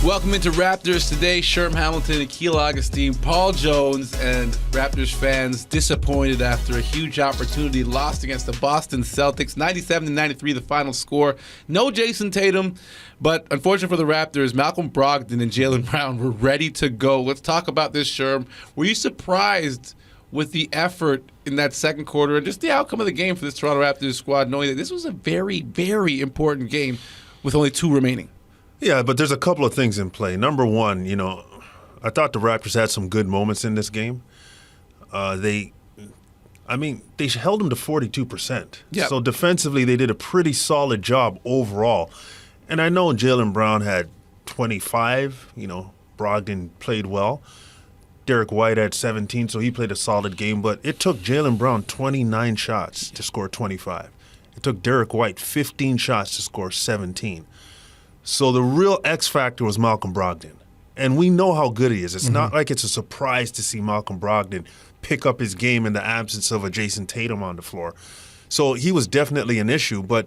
Welcome into Raptors today. Sherman Hamilton, Akil Augustine, Paul Jones, and Raptors fans disappointed after a huge opportunity lost against the Boston Celtics. 97-93 the final score. No Jason Tatum, but unfortunately for the Raptors, Malcolm Brogdon and Jaylen Brown were ready to go. Let's talk about this, Sherm. Were you surprised with the effort in that second quarter and just the outcome of the game for this Toronto Raptors squad, knowing that this was a very, very important game with only 2 remaining? Yeah, but there's a couple of things in play. Number one, I thought the Raptors had some good moments in this game. They held them to 42%. Yep. So defensively, they did a pretty solid job overall. And I know Jaylen Brown had 25. Brogdon played well. Derek White had 17, so he played a solid game. But it took Jaylen Brown 29 shots to score 25. It took Derek White 15 shots to score 17. So the real X factor was Malcolm Brogdon. And we know how good he is. It's not like it's a surprise to see Malcolm Brogdon pick up his game in the absence of a Jason Tatum on the floor. So he was definitely an issue, but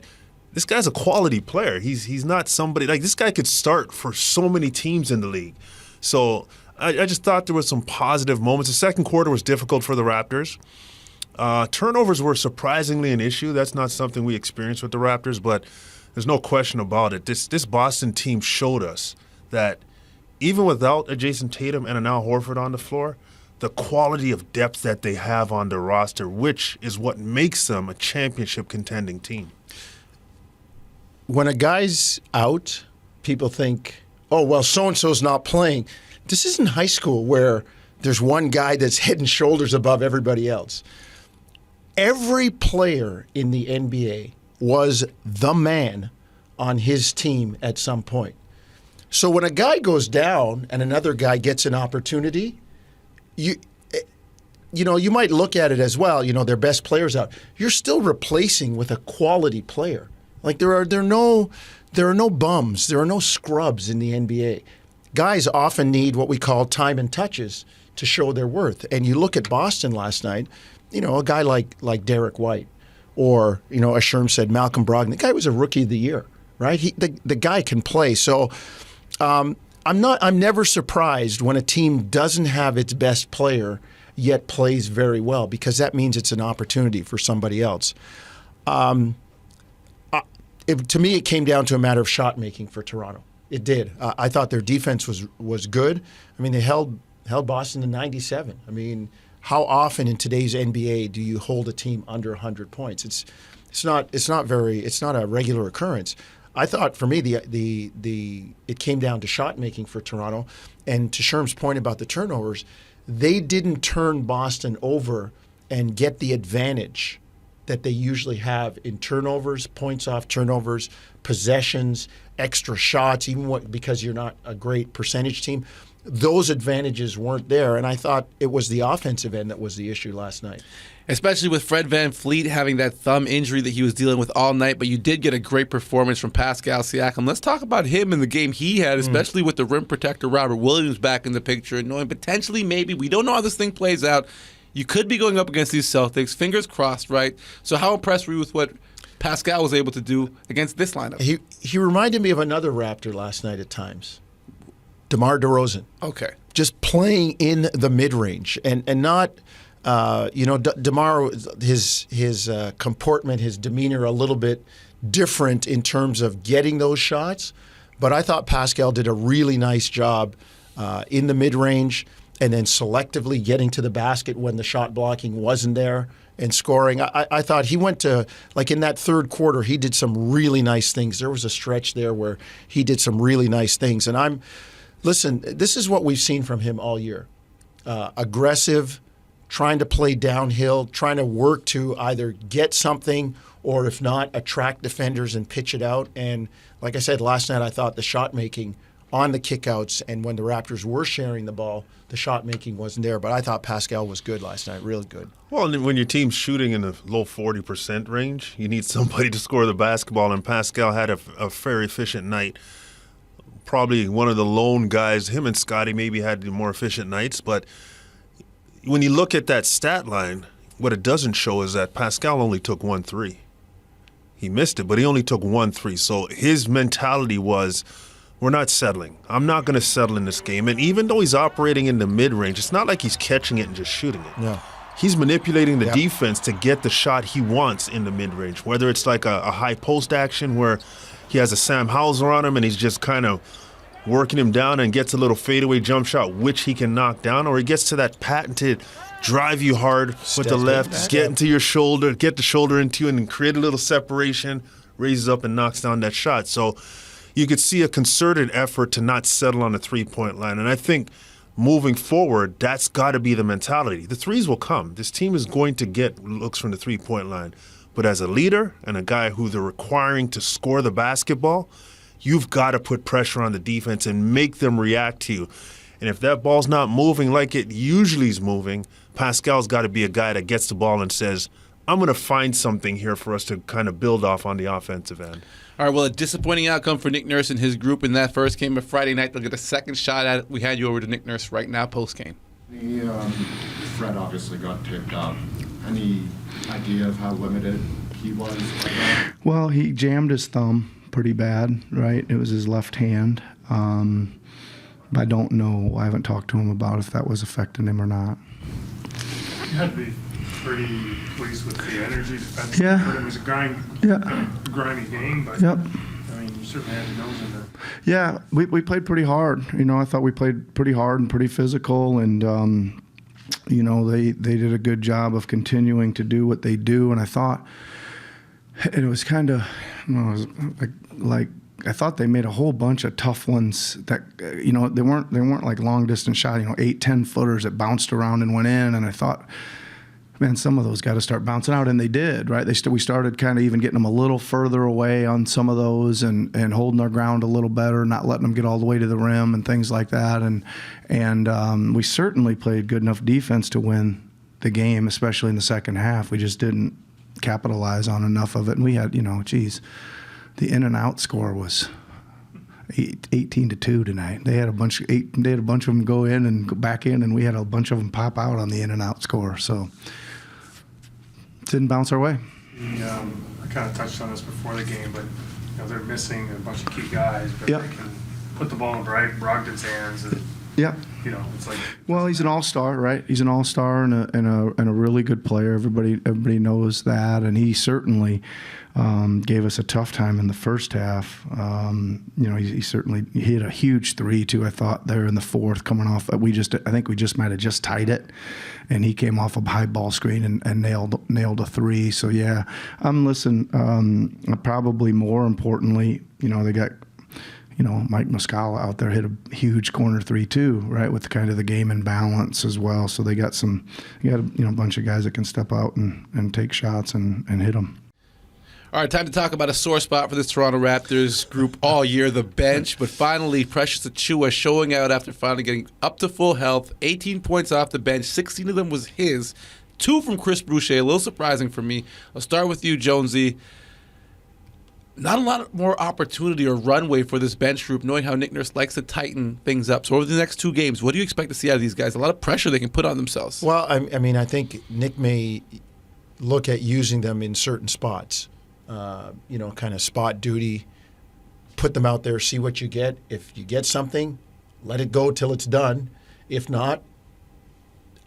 this guy's a quality player. He's not somebody, like this guy could start for so many teams in the league. So I just thought there was some positive moments. The second quarter was difficult for the Raptors. Turnovers were surprisingly an issue. That's not something we experienced with the Raptors, but there's no question about it. This Boston team showed us that even without a Jason Tatum and an Al Horford on the floor, the quality of depth that they have on their roster, which is what makes them a championship contending team. When a guy's out, people think, oh, well, so-and-so's not playing. This isn't high school where there's one guy that's head and shoulders above everybody else. Every player in the NBA was the man on his team at some point. So when a guy goes down and another guy gets an opportunity, you might look at it as, well, their best player's out. You're still replacing with a quality player. Like there are no bums, there are no scrubs in the NBA. Guys often need what we call time and touches to show their worth. And you look at Boston last night, a guy like Derek White, or, as Sherm said, Malcolm Brogdon. The guy was a rookie of the year, right? The guy can play. So I'm never surprised when a team doesn't have its best player yet plays very well, because that means it's an opportunity for somebody else. To me, it came down to a matter of shot making for Toronto. It did. I thought their defense was good. I mean, they held Boston to 97. I mean, how often in today's NBA do you hold a team under 100 points? It's not a regular occurrence. I thought for me it came down to shot making for Toronto, and to Sherm's point about the turnovers, they didn't turn Boston over and get the advantage that they usually have in turnovers, points off turnovers, possessions, extra shots, because you're not a great percentage team. Those advantages weren't there, and I thought it was the offensive end that was the issue last night. Especially with Fred VanVleet having that thumb injury that he was dealing with all night, but you did get a great performance from Pascal Siakam. Let's talk about him in the game he had, especially with the rim protector Robert Williams back in the picture, and knowing potentially maybe, we don't know how this thing plays out, you could be going up against these Celtics, fingers crossed, right? So how impressed were you with what Pascal was able to do against this lineup? He reminded me of another Raptor last night at times. DeMar DeRozan. Okay. Just playing in the mid-range and not, DeMar, his comportment, his demeanor a little bit different in terms of getting those shots. But I thought Pascal did a really nice job in the mid-range and then selectively getting to the basket when the shot blocking wasn't there and scoring. I thought he went to, like in that third quarter, he did some really nice things. There was a stretch there where he did some really nice things. And listen, this is what we've seen from him all year. Aggressive, trying to play downhill, trying to work to either get something or, if not, attract defenders and pitch it out. And like I said, last night I thought the shot making on the kickouts and when the Raptors were sharing the ball, the shot making wasn't there. But I thought Pascal was good last night, really good. Well, when your team's shooting in the low 40% range, you need somebody to score the basketball, and Pascal had a very efficient night. Probably one of the lone guys, him and Scotty maybe had the more efficient nights, but when you look at that stat line, what it doesn't show is that Pascal only took 1 3. He missed it, but he only took 1 3. So his mentality was, we're not settling. I'm not going to settle in this game. And even though he's operating in the mid-range, it's not like he's catching it and just shooting it. No. He's manipulating the defense to get the shot he wants in the mid-range, whether it's like a high post action where he has a Sam Hauser on him and he's just kind of working him down and gets a little fadeaway jump shot, which he can knock down, or he gets to that patented drive you hard with the left, get into your shoulder, get the shoulder into you and create a little separation, raises up and knocks down that shot. So you could see a concerted effort to not settle on the three-point line. And I think moving forward, that's got to be the mentality. The threes will come. This team is going to get looks from the three-point line. But as a leader and a guy who they're requiring to score the basketball, you've got to put pressure on the defense and make them react to you. And if that ball's not moving like it usually is moving, Pascal's got to be a guy that gets the ball and says, I'm going to find something here for us to kind of build off on the offensive end. All right, well, a disappointing outcome for Nick Nurse and his group in that first game of Friday night. They'll get a second shot at it. We hand you over to Nick Nurse right now, post-game. Fred obviously got picked up. Any idea of how limited he was? Well, he jammed his thumb pretty bad, right? It was his left hand. I don't know. I haven't talked to him about if that was affecting him or not. You had to be pretty pleased with the energy defensively. Yeah. It was a grimy game, but Yep. I mean, you certainly had your nose in there. Yeah, we played pretty hard. I thought we played pretty hard and pretty physical, and they did a good job of continuing to do what they do. And I thought it was kind of, I thought they made a whole bunch of tough ones that, they weren't like long distance shots, 8-10 footers that bounced around and went in. And I thought, man, some of those got to start bouncing out, and they did, right? We started kind of even getting them a little further away on some of those, and holding our ground a little better, not letting them get all the way to the rim and things like that. And we certainly played good enough defense to win the game, especially in the second half. We just didn't capitalize on enough of it, and we had, the in and out score was 18-2 tonight. They had a bunch of them go in and go back in, and we had a bunch of them pop out on the in and out score. So didn't bounce our way. I kind of touched on this before the game, but they're missing a bunch of key guys, but Yep. they can put the ball in Brogdon's hands, and Yeah. it's like. Well, he's an all-star, right? He's an all-star and a really good player. Everybody knows that, and he certainly gave us a tough time in the first half. He certainly hit a huge three too. I thought there in the fourth, coming off. I think we just might have just tied it, and he came off a high ball screen and nailed a three. So yeah, listen. Probably more importantly, they got. Mike Muscala out there hit a huge corner three too, right, with kind of the game in balance as well. So they got a bunch of guys that can step out and take shots and hit them. All right, time to talk about a sore spot for this Toronto Raptors group all year, the bench. But finally, Precious Achiuwa showing out after finally getting up to full health. 18 points off the bench, 16 of them was his. 2 from Chris Boucher, a little surprising for me. I'll start with you, Jonesy. Not a lot more opportunity or runway for this bench group, knowing how Nick Nurse likes to tighten things up. So over the next 2 games, what do you expect to see out of these guys? A lot of pressure they can put on themselves. Well, I think Nick may look at using them in certain spots. Kind of spot duty, put them out there, see what you get. If you get something, let it go till it's done. If not,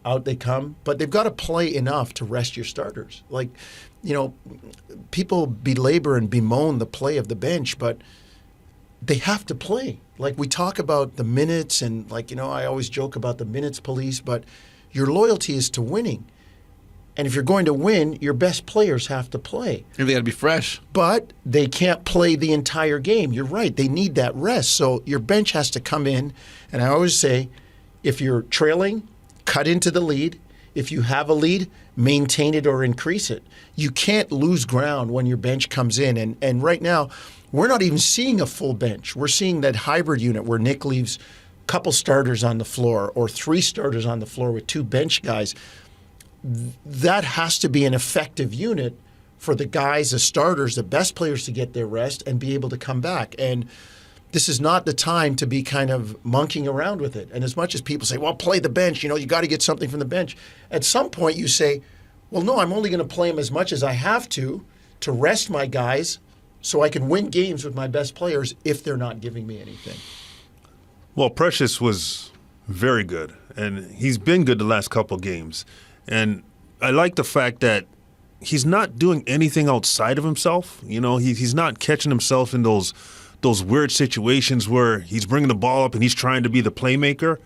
out they come. But they've got to play enough to rest your starters. People belabor and bemoan the play of the bench, but they have to play. Like, we talk about the minutes and, I always joke about the minutes police, but your loyalty is to winning. And if you're going to win, your best players have to play. And they got to be fresh. But they can't play the entire game. You're right. They need that rest. So your bench has to come in. And I always say, if you're trailing, cut into the lead. If you have a lead, maintain it or increase it. You can't lose ground when your bench comes in. And right now, we're not even seeing a full bench. We're seeing that hybrid unit where Nick leaves a couple starters on the floor or 3 starters on the floor with 2 bench guys. That has to be an effective unit for the guys, the starters, the best players to get their rest and be able to come back. And this is not the time to be kind of monkeying around with it. And as much as people say, well, play the bench, you got to get something from the bench. At some point you say, well, no, I'm only going to play them as much as I have to rest my guys so I can win games with my best players if they're not giving me anything. Well, Precious was very good, and he's been good the last couple games. And I like the fact that he's not doing anything outside of himself. He's not catching himself in those weird situations where he's bringing the ball up and he's trying to be the playmaker.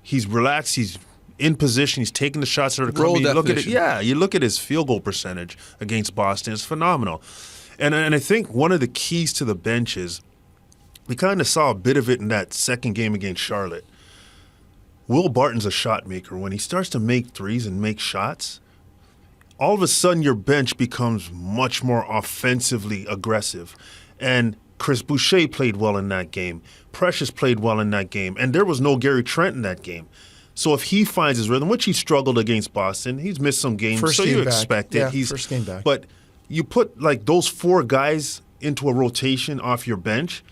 He's relaxed. He's in position. He's taking the shots that are coming. You look at his field goal percentage against Boston. It's phenomenal. And I think one of the keys to the bench is we kind of saw a bit of it in that second game against Charlotte. Will Barton's a shot maker. When he starts to make threes and make shots, all of a sudden your bench becomes much more offensively aggressive. And Chris Boucher played well in that game. Precious played well in that game. And there was no Gary Trent in that game. So if he finds his rhythm, which he struggled against Boston, he's missed some games, First so game you back. expect it. Yeah, first game back. But you put like those four guys into a rotation off your bench,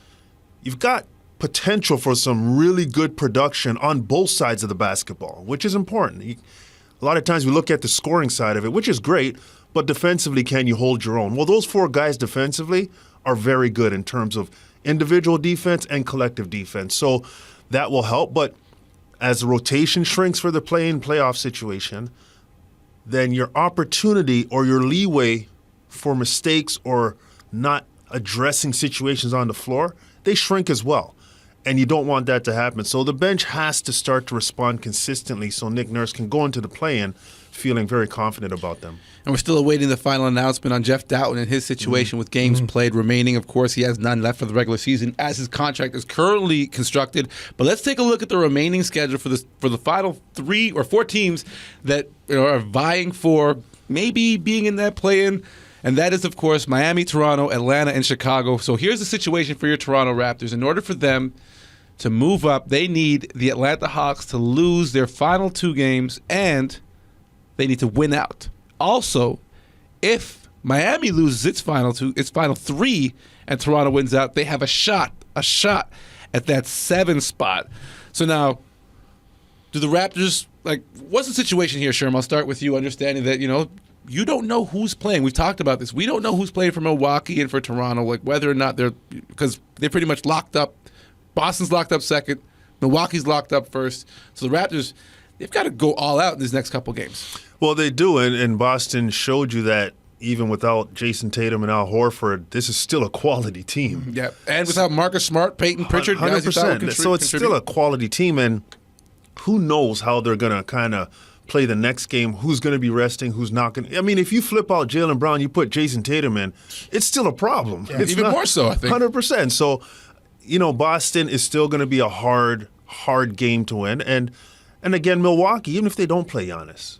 you've got potential for some really good production on both sides of the basketball, which is important. A lot of times we look at the scoring side of it, which is great, but defensively, can you hold your own? Well, those four guys defensively are very good in terms of individual defense and collective defense. So that will help. But as the rotation shrinks for the play-in playoff situation, then your opportunity or your leeway for mistakes or not addressing situations on the floor, they shrink as well. And you don't want that to happen. So the bench has to start to respond consistently so Nick Nurse can go into the play-in feeling very confident about them. And we're still awaiting the final announcement on Jeff Doughton and his situation with games played remaining. Of course, he has none left for the regular season as his contract is currently constructed. But let's take a look at the remaining schedule for the final 3 or 4 teams that are vying for maybe being in that play-in. And that is, of course, Miami, Toronto, Atlanta, and Chicago. So here's the situation for your Toronto Raptors. In order for them to move up, they need the Atlanta Hawks to lose their final 2 games, and they need to win out. Also, if Miami loses its final 3, and Toronto wins out, they have a shot at that 7 spot. So now, do the Raptors, what's the situation here, Sherman? I'll start with you, understanding that, you don't know who's playing. We've talked about this. We don't know who's playing for Milwaukee and for Toronto, whether or not because they're pretty much locked up. Boston's locked up second. Milwaukee's locked up first. So the Raptors, they've got to go all out in these next couple games. Well, they do, and Boston showed you that even without Jason Tatum and Al Horford, this is still a quality team. Yeah, and without Marcus Smart, Peyton Pritchard, 100%. So it's still a quality team, and who knows how they're going to kind of play the next game, who's going to be resting, who's not going to. I mean, if you flip out Jaylen Brown, you put Jason Tatum in, it's still a problem. Yeah, it's even more so, I think. 100%. So, Boston is still going to be a hard game to win. And again, Milwaukee, even if they don't play Giannis,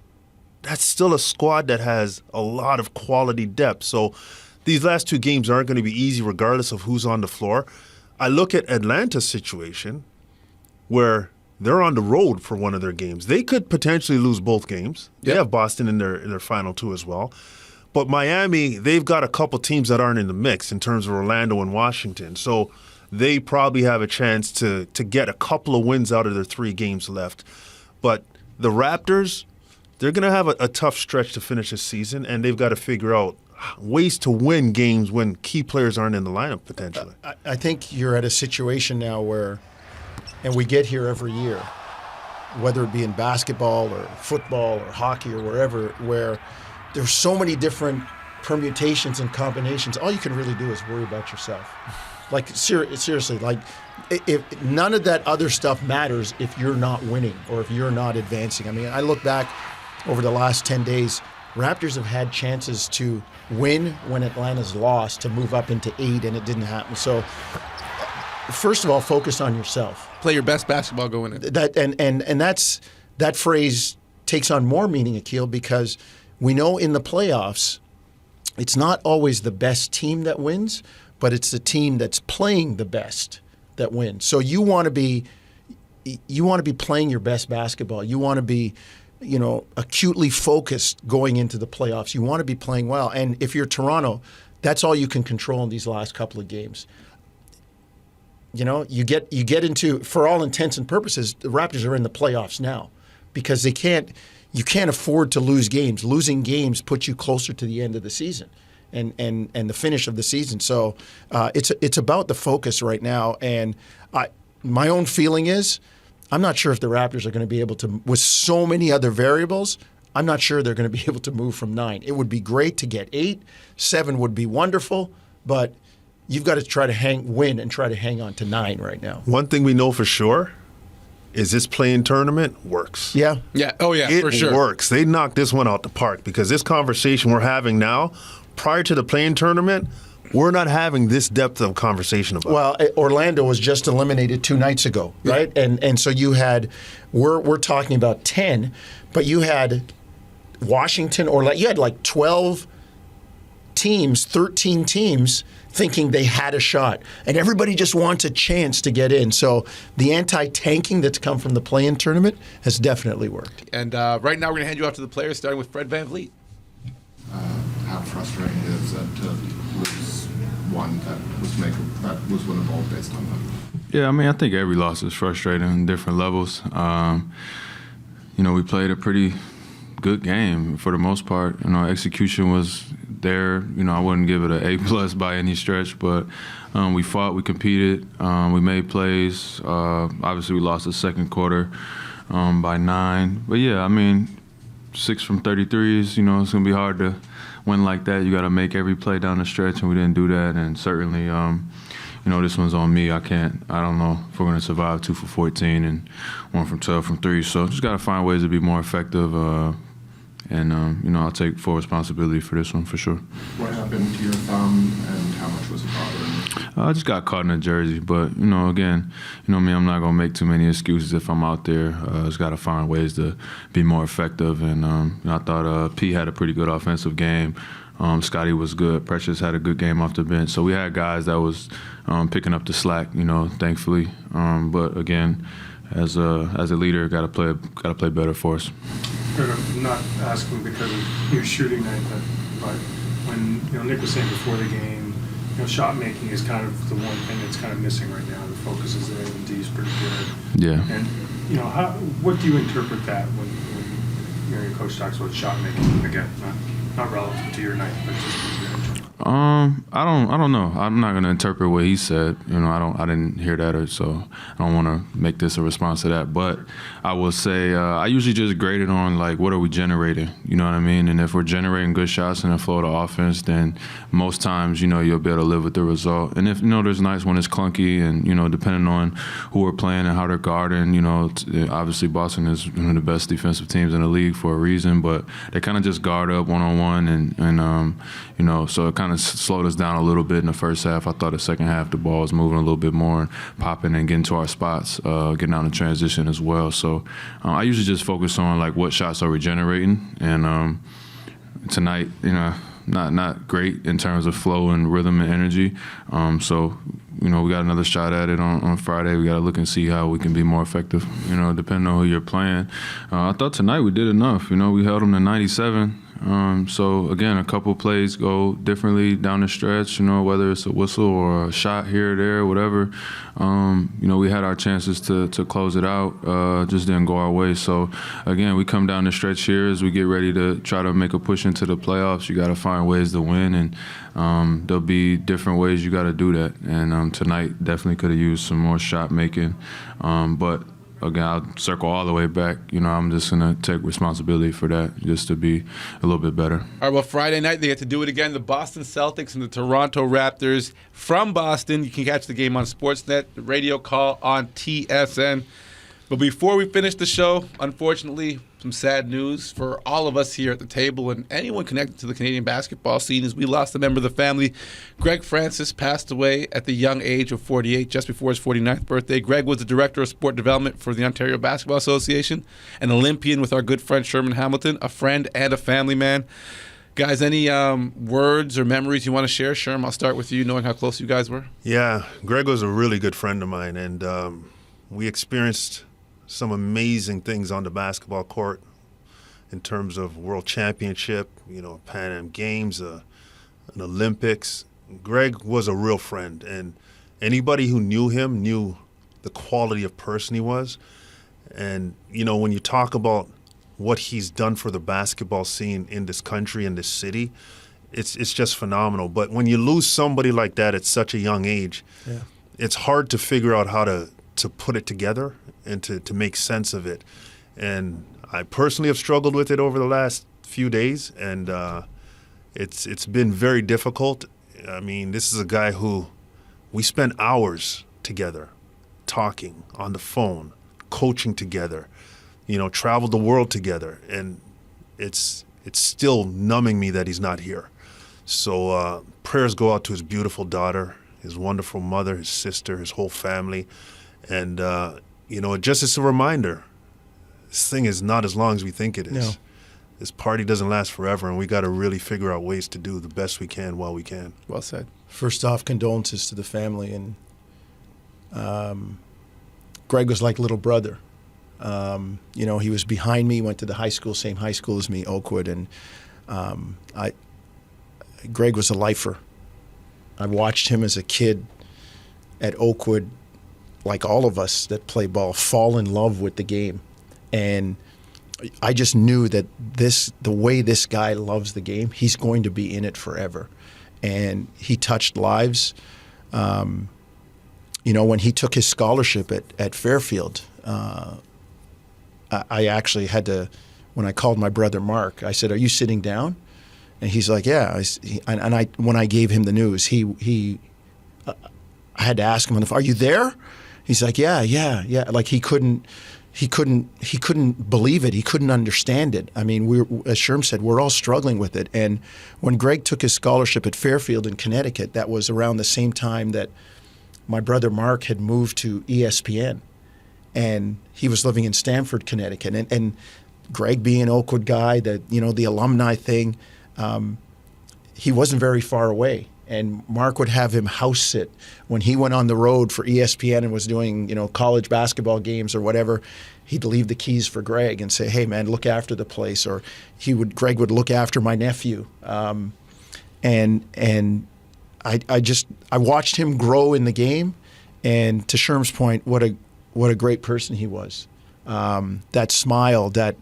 that's still a squad that has a lot of quality depth. So these last 2 games aren't going to be easy regardless of who's on the floor. I look at Atlanta's situation where they're on the road for one of their games. They could potentially lose both games. They have Boston in their final 2 as well. But Miami, they've got a couple teams that aren't in the mix in terms of Orlando and Washington. So they probably have a chance to get a couple of wins out of their 3 games left. But the Raptors, they're going to have a tough stretch to finish this season, and they've got to figure out ways to win games when key players aren't in the lineup potentially. I think you're at a situation now where, and we get here every year, whether it be in basketball or football or hockey or wherever, where there's so many different permutations and combinations. All you can really do is worry about yourself. Seriously, if none of that other stuff matters if you're not winning or if you're not advancing. I mean, I look back over the last 10 days, Raptors have had chances to win when Atlanta's lost, to move up into 8, and it didn't happen. So, first of all, focus on yourself. Play your best basketball going in. That phrase takes on more meaning, Akil, because we know in the playoffs, it's not always the best team that wins, but it's the team that's playing the best that wins. So you want to be playing your best basketball. You want to be, acutely focused going into the playoffs. You want to be playing well. And if you're Toronto, that's all you can control in these last couple of games. You get into, for all intents and purposes, the Raptors are in the playoffs now because you can't afford to lose games. Losing games puts you closer to the end of the season. and the finish of the season. So it's about the focus right now. And my own feeling is, I'm not sure if the Raptors are going to be able to, with so many other variables, I'm not sure they're going to be able to move from 9. It would be great to get 8. 7 would be wonderful, but you've got to try to win and try to hang on to 9 right now. One thing we know for sure is this play-in tournament works. Yeah. Yeah. Oh, yeah, It for sure. works. They knocked this one out the park because this conversation we're having now, prior to the play-in tournament, we're not having this depth of conversation about. Well, Orlando was just eliminated 2 nights ago, right? Yeah. And so you had, we're talking about 10, but you had Washington, you had like 12 teams, 13 teams thinking they had a shot. And everybody just wants a chance to get in. So the anti-tanking that's come from the play-in tournament has definitely worked. And right now we're going to hand you off to the players, starting with Fred VanVleet. How frustrating is it to lose one that was winnable based on that? Yeah, I mean, I think every loss is frustrating on different levels. We played a pretty good game for the most part. Execution was there. I wouldn't give it an A+ by any stretch, but we fought, we competed, we made plays. Obviously, we lost the second quarter by 9. But yeah, I mean, 6 from 33s. It's gonna be hard to win like that. You got to make every play down the stretch, and we didn't do that. And certainly, this one's on me. I don't know if we're going to survive 2 for 14 and 1 from 12 from 3. So just got to find ways to be more effective. I'll take full responsibility for this one for sure. What happened to your thumb, and how much was it bothering you? I just got caught in a jersey. But, again, me, I'm not going to make too many excuses if I'm out there. Just got to find ways to be more effective. And I thought P had a pretty good offensive game. Scotty was good. Precious had a good game off the bench. So we had guys that was picking up the slack, thankfully. But again, as a leader, got to play better for us. I'm not asking because of your shooting night, but when Nick was saying before the game, shot making is kind of the one thing that's kind of missing right now. The focus is there, and D's pretty good. Yeah. And what do you interpret that when your coach talks about shot making? Again, not relative to your night, but just in general. I don't know. I'm not gonna interpret what he said. I didn't hear that, so I don't want to make this a response to that. But I will say I usually just grade it on like what are we generating. You know what I mean? And if we're generating good shots in the flow of the offense, then most times you'll be able to live with the result. And if there's nights when it's clunky, and depending on who we're playing and how they're guarding, obviously Boston is one of the best defensive teams in the league for a reason, but they kind of just guard up one-on-one, and so it kind of slowed us down a little bit in the first half. I thought the second half the ball was moving a little bit more and popping and getting to our spots, getting out in transition as well. So I usually just focus on like what shots are we generating, and tonight, not great in terms of flow and rhythm and energy. So we got another shot at it on Friday. We got to look and see how we can be more effective, depending on who you're playing. I thought tonight we did enough. We held them to 97. So, again, a couple plays go differently down the stretch, whether it's a whistle or a shot here or there, whatever. We had our chances to close it out, just didn't go our way. So, again, we come down the stretch here as we get ready to try to make a push into the playoffs. You got to find ways to win, and there'll be different ways you got to do that. And tonight definitely could have used some more shot making, but again, I'll circle all the way back. I'm just going to take responsibility for that just to be a little bit better. All right, well, Friday night they get to do it again. The Boston Celtics and the Toronto Raptors from Boston. You can catch the game on Sportsnet, the radio call on TSN. But before we finish the show, unfortunately, some sad news for all of us here at the table and anyone connected to the Canadian basketball scene is we lost a member of the family. Greg Francis passed away at the young age of 48, just before his 49th birthday. Greg was the director of sport development for the Ontario Basketball Association, an Olympian with our good friend Sherman Hamilton, a friend and a family man. Guys, any words or memories you want to share? Sherm, I'll start with you, knowing how close you guys were. Yeah, Greg was a really good friend of mine, and we experienced some amazing things on the basketball court in terms of world championship, Pan Am Games, an Olympics. Greg was a real friend, and anybody who knew him knew the quality of person he was. And, when you talk about what he's done for the basketball scene in this country, in this city, it's just phenomenal. But when you lose somebody like that at such a young age, it's hard to figure out how to put it together and to make sense of it. And I personally have struggled with it over the last few days, and it's been very difficult. I mean, this is a guy who we spent hours together, talking on the phone, coaching together, traveled the world together, and it's still numbing me that he's not here. So prayers go out to his beautiful daughter, his wonderful mother, his sister, his whole family. And, just as a reminder, this thing is not as long as we think it is. No. This party doesn't last forever, and we got to really figure out ways to do the best we can while we can. Well said. First off, condolences to the family. And Greg was like little brother. He was behind me, went to the same high school as me, Oakwood. And Greg was a lifer. I watched him as a kid at Oakwood, like all of us that play ball, fall in love with the game. And I just knew that the way this guy loves the game, he's going to be in it forever. And he touched lives. When he took his scholarship at Fairfield, I actually had to, when I called my brother Mark, I said, "Are you sitting down?" And he's like, "Yeah." When I gave him the news, I had to ask him on the phone, "Are you there?" He's like, "Yeah." Like he couldn't believe it. He couldn't understand it. I mean, as Sherm said, we're all struggling with it. And when Greg took his scholarship at Fairfield in Connecticut, that was around the same time that my brother Mark had moved to ESPN, and he was living in Stamford, Connecticut. And Greg, being an Oakwood guy, the alumni thing, he wasn't very far away. And Mark would have him house sit when he went on the road for ESPN and was doing, college basketball games or whatever. He'd leave the keys for Greg and say, "Hey, man, look after the place." Or Greg would look after my nephew. And I watched him grow in the game. And to Sherm's point, what a great person he was. That smile, that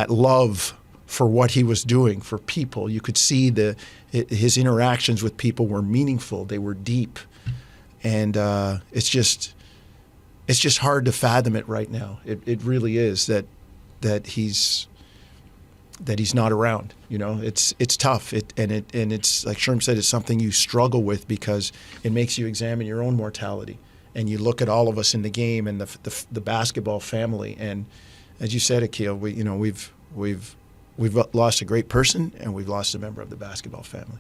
love for what he was doing for people. You could see his interactions with people were meaningful. They were deep. And it's just hard to fathom it right now. It really is that he's not around. It's tough. And it's like Sherm said, it's something you struggle with because it makes you examine your own mortality. And you look at all of us in the game and the basketball family. And as you said, Akil, we've lost a great person, and we've lost a member of the basketball family.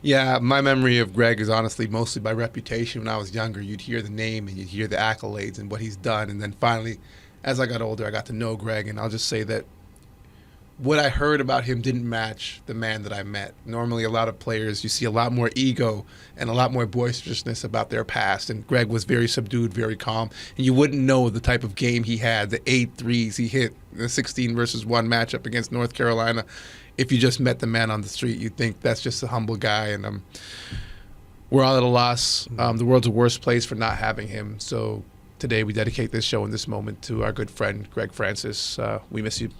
Yeah, my memory of Greg is honestly mostly by reputation. When I was younger, you'd hear the name and you'd hear the accolades and what he's done. And then finally, as I got older, I got to know Greg. And I'll just say that what I heard about him didn't match the man that I met. Normally, a lot of players, you see a lot more ego and a lot more boisterousness about their past. And Greg was very subdued, very calm. And you wouldn't know the type of game he had, the 8 threes he hit in the 16 versus 1 matchup against North Carolina. If you just met the man on the street, you'd think that's just a humble guy. And we're all at a loss. The world's a worse place for not having him. So today we dedicate this show in this moment to our good friend, Greg Francis. We miss you.